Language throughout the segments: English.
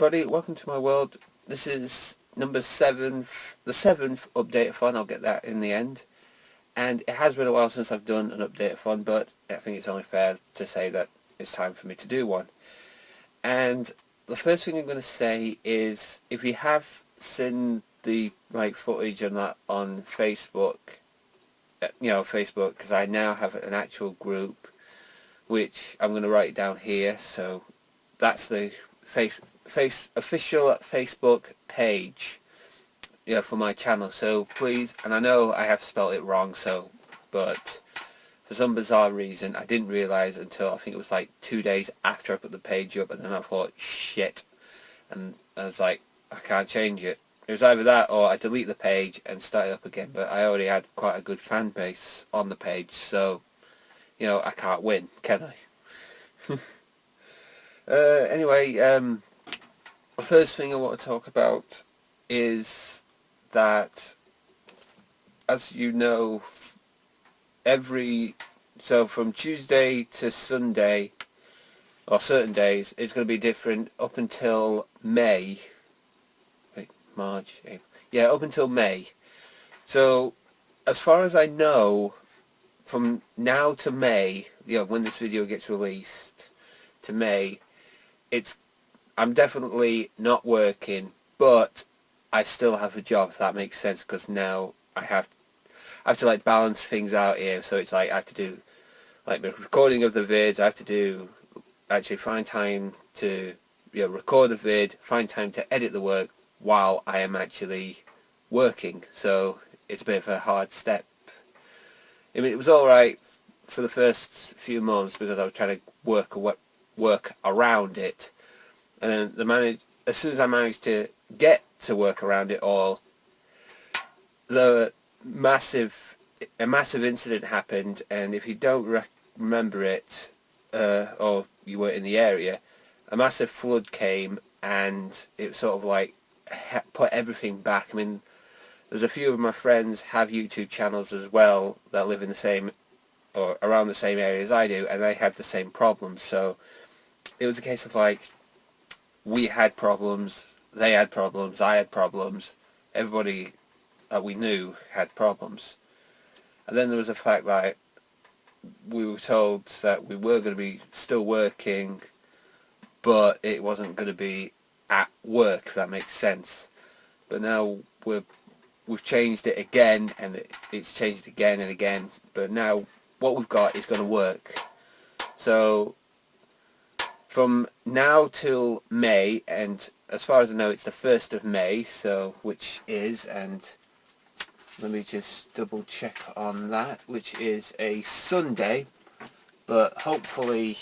everybody, welcome to my world. This is the seventh Update-A-Thon. I'll get that in the end. And it has been a while since I've done an Update-A-Thon, but I think it's only fair to say that it's time for me to do one. And the first thing I'm going to say is, if you have seen the footage on that on Facebook, Facebook, because I now have an actual group, which I'm going to write down here. So that's the official Facebook page, for my channel. So please, and I know I have spelled it wrong, but for some bizarre reason I didn't realise until I think it was like 2 days after I put the page up, and then I thought, shit, and I was like, I can't change it. It was either that or I delete the page and start it up again, but I already had quite a good fan base on the page, so I can't win, can I? Anyway, the first thing I want to talk about is that, as you know, from Tuesday to Sunday, or certain days, it's going to be different up until May. March, April. Yeah, up until May. So, as far as I know, from now to May, when this video gets released, to May, I'm definitely not working, but I still have a job, if that makes sense, because now I have to balance things out here. So it's like I have to do the recording of the vids, I have to actually find time to record a vid, find time to edit the work while I am actually working. So it's a bit of a hard step. I mean, it was alright for the first few months because I was trying to work around it, and then as soon as I managed to get to work around it all, a massive incident happened. And if you don't remember it, or you weren't in the area, a massive flood came, and it sort of like put everything back. I mean, there's a few of my friends have YouTube channels as well that live in the same or around the same area as I do, and they had the same problems. So it was a case of we had problems, they had problems, I had problems, everybody that we knew had problems. And then there was the fact that we were told that we were going to be still working, but it wasn't going to be at work, if that makes sense. But now we've changed it again, and it's changed again and again, but now what we've got is going to work. So from now till May, and as far as I know it's the 1st of May, so and let me just double check on that, which is a Sunday, but hopefully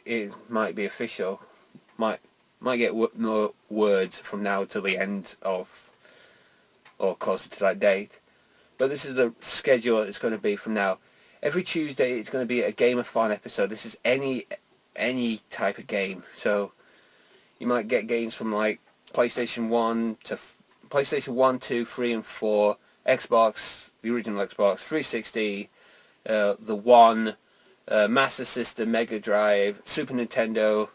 it might be official, might get more words from now till the end of, or closer to that date. But this is the schedule it's going to be from now. Every Tuesday it's going to be a Game-A-Thon episode. This is any type of game. So you might get games from PlayStation 1 to PlayStation 1, 2, 3 and 4, Xbox, the original Xbox, 360, the One, Master System, Mega Drive, Super Nintendo,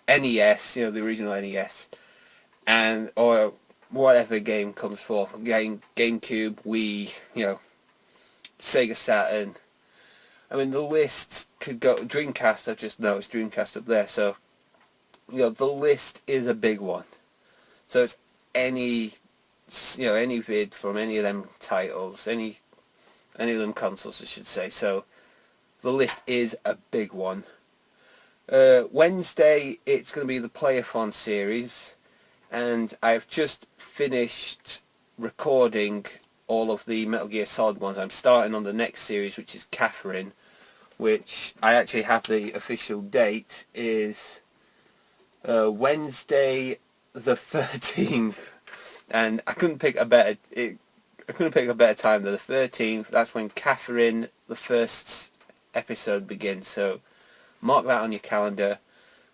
NES, the original NES, or whatever game comes forth. GameCube, Wii, Sega Saturn. I mean, the list could go. Dreamcast, I've just noticed Dreamcast up there. So, the list is a big one. So it's any vid from any of them titles, any of them consoles, I should say. So the list is a big one. Wednesday, it's going to be the Play-A-Thon series, and I've just finished recording all of the Metal Gear Solid ones. I'm starting on the next series, which is Catherine, which I actually have the official date is Wednesday the 13th, and I couldn't pick a better time than the 13th. That's when Catherine, the first episode, begins. So mark that on your calendar.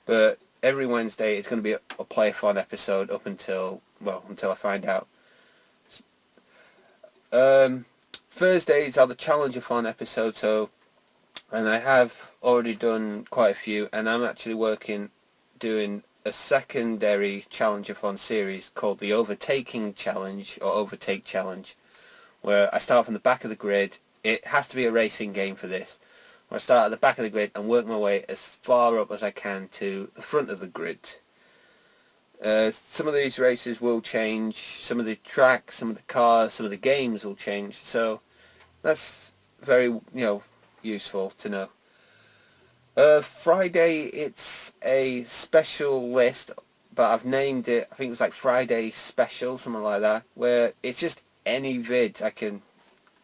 But every Wednesday it's going to be a Play-A-Thon episode up until I find out. Thursdays are the Challenge-A-Thon episodes, and I have already done quite a few, and I'm actually doing a secondary Challenge-A-Thon series called the Overtaking Challenge, or Overtake Challenge, where I start from the back of the grid. It has to be a racing game for this. Where I start at the back of the grid and work my way as far up as I can to the front of the grid. Some of these races will change, some of the tracks, some of the cars, some of the games will change, so that's very, useful to know. Friday, it's a special list, but I've named it, I think it was like Friday Special, something like that, where it's just any vid I can,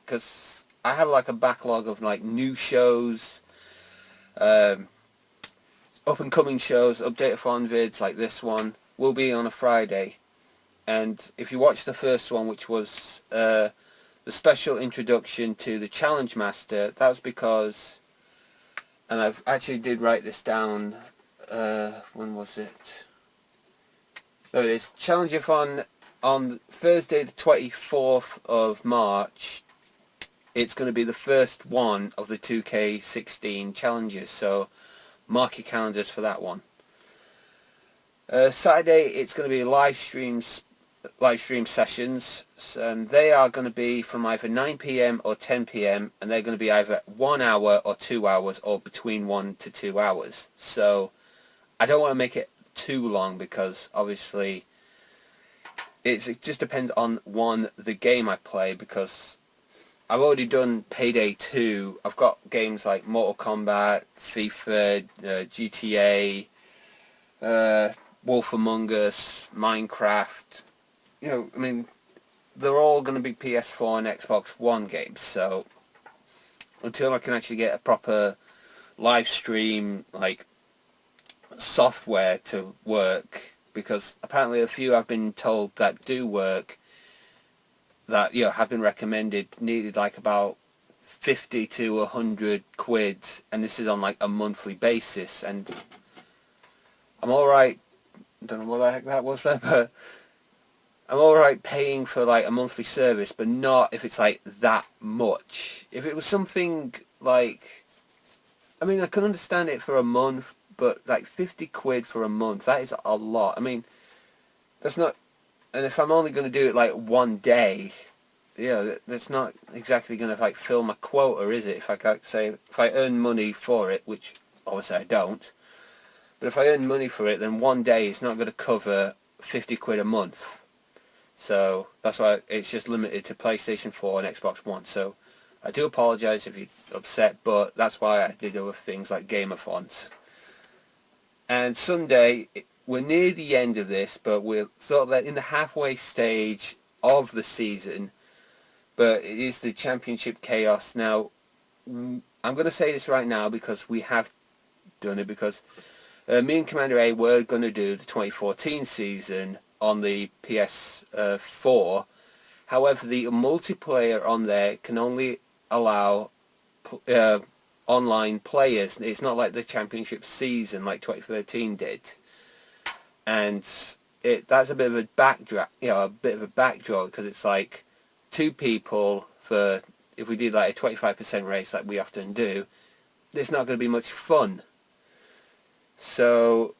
because I have like a backlog of like new shows, up-and-coming shows, Update-A-Thon vids like this one will be on a Friday. And if you watch the first one, which was the special introduction to the Challenge Master, that was because, and I've actually did write this down, when was it? There it is, Challenge-A-Thon on Thursday the 24th of March. It's going to be the first one of the 2K16 challenges, so mark your calendars for that one. Saturday, it's going to be live stream sessions, and they are going to be from either 9 PM or 10 PM, and they're going to be either 1 hour or 2 hours, or between 1 to 2 hours. So I don't want to make it too long, because obviously it just depends on the game I play, because I've already done Payday 2. I've got games like Mortal Kombat, FIFA, GTA, Wolf Among Us, Minecraft. I mean, they're all going to be PS4 and Xbox One games, so until I can actually get a proper live stream like software to work, because apparently a few I've been told that do work, that have been recommended, needed like about 50 to 100 quid, and this is on like a monthly basis, and I'm alright, don't know what the heck that was there, but I'm alright paying for like a monthly service, but not if it's like that much. If it was something like, I mean, I can understand it for a month, but like 50 quid for a month, that is a lot. I mean, that's not, and if I'm only going to do it like one day, that's not exactly going to like fill my quota, is it? If I earn money for it, which obviously I don't, but if I earn money for it, then one day it's not going to cover 50 quid a month. So that's why it's just limited to PlayStation 4 and Xbox One. So I do apologise if you're upset, but that's why I did other things like Game-A-Thons. And Sunday, we're near the end of this, but we're sort of in the halfway stage of the season. But it is the Championship Chaos. Now, I'm going to say this right now because we have done it, because me and Commander A were going to do the 2014 season on the PS4. However, the multiplayer on there can only allow online players. It's not like the Championship season like 2013 did, and that's a bit of a backdraw, because it's like 2 people for, if we did like a 25% race like we often do, it's not going to be much fun. So,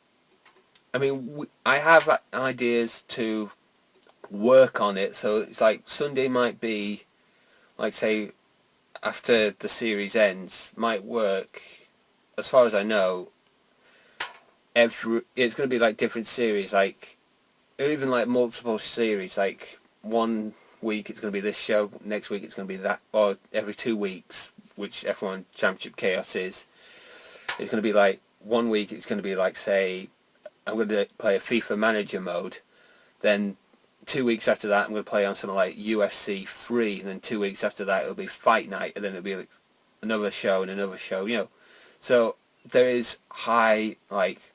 I mean, I have ideas to work on it, so it's like Sunday might be, like say, after the series ends, might work, as far as I know, it's going to be like different series, like, or even like multiple series, like one week it's going to be this show, next week it's going to be that, or every 2 weeks, which F1 Championship Chaos is. It's going to be like, one week it's going to be like, say, I'm going to play a FIFA manager mode, then 2 weeks after that I'm going to play on something like UFC 3, and then 2 weeks after that it'll be Fight Night, and then it'll be like another show and another show, So there is high, like,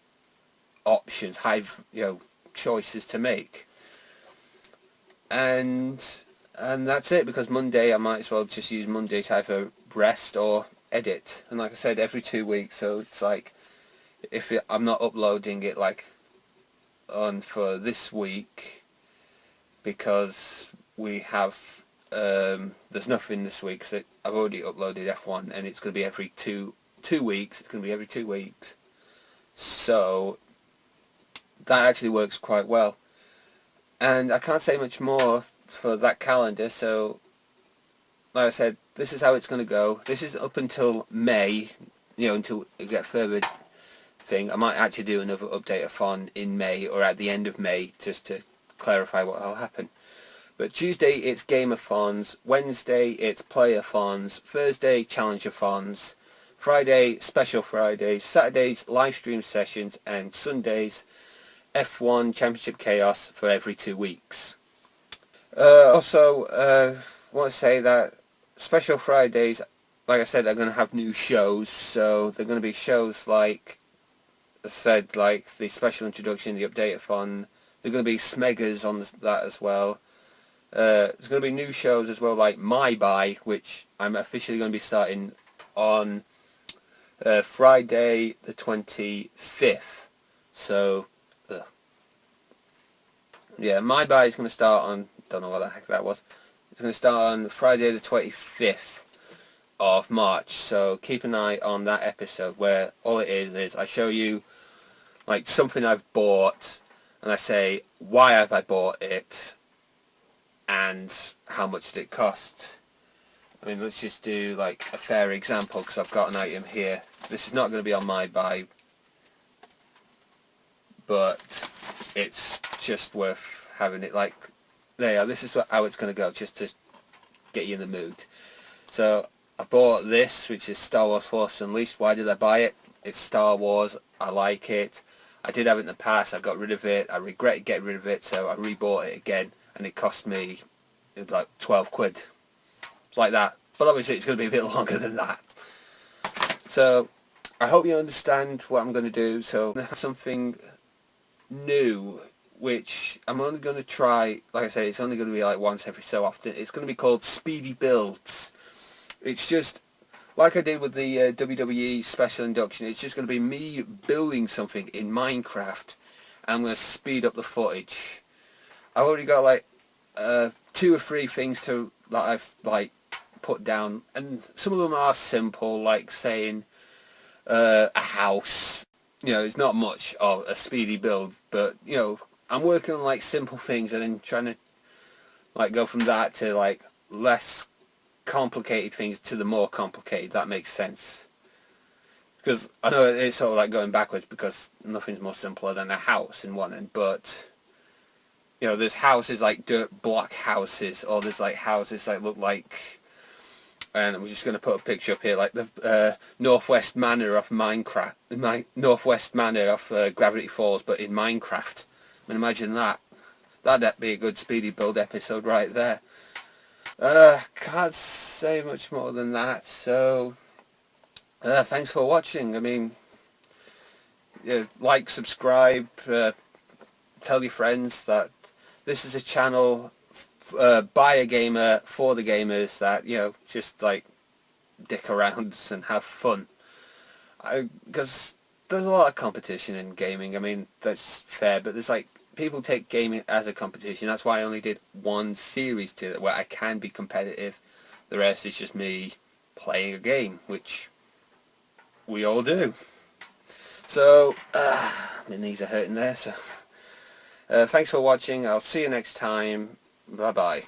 options, high, choices to make. And that's it, because Monday I might as well just use Monday to either rest or edit. And like I said, every 2 weeks, so it's like, I'm not uploading it like on for this week, because we have there's nothing this week, so I've already uploaded F1, and it's going to be every two weeks. It's going to be every 2 weeks. So that actually works quite well. And I can't say much more for that calendar, so like I said, this is how it's going to go. This is up until May, until we get further thing. I might actually do another Update-A-Thon in May or at the end of May just to clarify what will happen. But Tuesday it's Game-A-Thons, Wednesday it's Play-A-Thons, Thursday Challenge-A-Thons, Friday Special Fridays, Saturdays live stream sessions, and Sundays F1 Championship Chaos for every 2 weeks. Also, I want to say that Special Fridays, like I said, are going to have new shows. So they're going to be shows like I said, like the special introduction, the Update-A-Thon. There are going to be Smeggers on that as well. There's going to be new shows as well, like My Buy, which I'm officially going to be starting on Friday the 25th. So, yeah, My Buy is going to start on, don't know what the heck that was. It's going to start on Friday the 25th of March. So keep an eye on that episode, where all it is I show you like something I've bought, and I say why have I bought it and how much did it cost. I mean, let's just do like a fair example, because I've got an item here. This is not going to be on My Buy, but it's just worth having it. Like, there, this is how it's going to go, just to get you in the mood. So I bought this, which is Star Wars Force Unleashed. Why did I buy it? It's Star Wars. I like it. I did have it in the past. I got rid of it. I regret getting rid of it, so I rebought it again, and it cost me like 12 quid. It's like that. But obviously it's going to be a bit longer than that. So I hope you understand what I'm going to do. So I'm going to have something new, which I'm only going to try. Like I say, it's only going to be like once every so often. It's going to be called Speedy Builds. It's just like I did with the WWE special induction. It's just going to be me building something in Minecraft, and I'm going to speed up the footage. I've already got like 2 or 3 things that I've like put down, and some of them are simple, like saying a house. It's not much of a speedy build, but I'm working on like simple things, and then trying to like go from that to like less complicated things to the more complicated. That makes sense, because I know it's sort of like going backwards, because nothing's more simpler than a house in one end, but there's houses like dirt block houses, or there's like houses that look like, and I'm just going to put a picture up here, like the Northwest Manor of Minecraft, Northwest Manor of Gravity Falls, but in Minecraft. I mean, imagine that. That'd be a good speedy build episode right there. Can't say much more than that, so thanks for watching. I mean, like, subscribe, tell your friends that this is a channel by a gamer for the gamers, that just like dick around and have fun, because there's a lot of competition in gaming. I mean, that's fair, but there's like, people take gaming as a competition. That's why I only did one series to it, where I can be competitive. The rest is just me playing a game, which we all do. So my knees are hurting there, so thanks for watching. I'll see you next time. Bye bye.